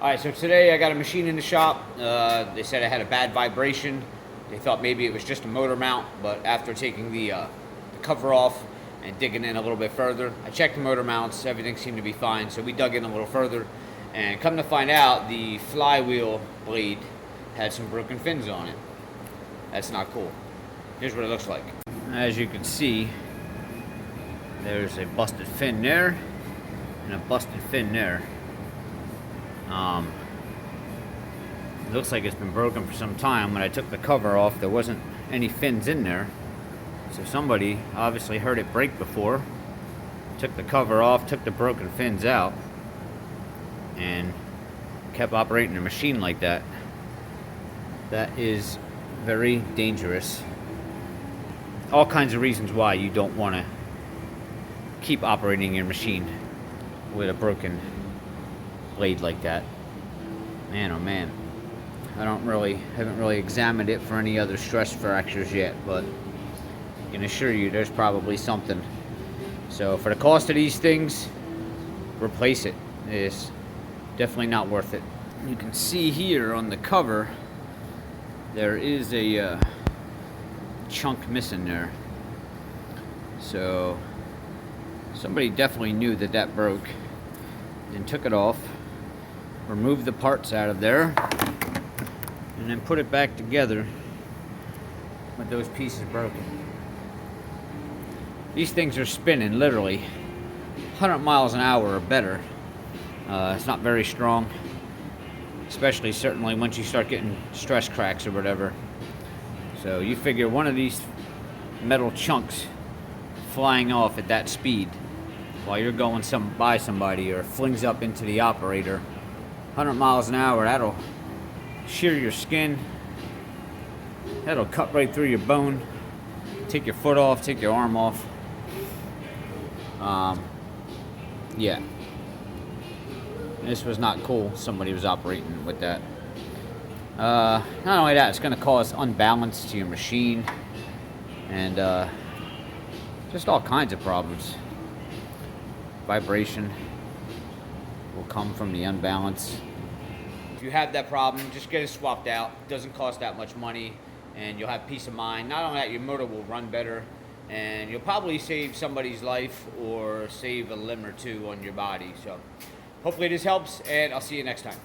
Alright, so today I got a machine in the shop. They said I had a bad vibration. They thought maybe it was just a motor mount, but after taking the cover off and digging in a little bit further, I checked the motor mounts, everything seemed to be fine, so we dug in a little further, and come to find out, the flywheel blade had some broken fins on it. That's not cool. Here's what it looks like. As you can see, there's a busted fin there, and a busted fin there. It looks like it's been broken for some time. When I took the cover off, there wasn't any fins in there. So somebody obviously heard it break before, took the cover off, took the broken fins out, and kept operating a machine like that. That is very dangerous. All kinds of reasons why you don't want to keep operating your machine with a broken blade like that. Man, oh man. I haven't really examined it for any other stress fractures yet, but I can assure you there's probably something. So for the cost of these things, replace it. It's definitely not worth it. You can see here on the cover, there is a chunk missing there. So somebody definitely knew that that broke and took it off, removed the parts out of there, and then put it back together with those pieces broken. These things are spinning literally 100 miles an hour or better. It's not very strong, especially certainly once you start getting stress cracks or whatever. So you figure one of these metal chunks flying off at that speed while you're going by somebody or flings up into the operator 100 miles an hour, that'll shear your skin, that'll cut right through your bone, take your foot off, take your arm off. Yeah, this was not cool. Somebody was operating with that. Not only that, it's going to cause unbalance to your machine and just all kinds of problems. Vibration will come from the unbalance. If you have that problem, just get it swapped out. It doesn't cost that much money, and you'll have peace of mind. Not only that, your motor will run better, and you'll probably save somebody's life or save a limb or two on your body. So hopefully this helps, and I'll see you next time.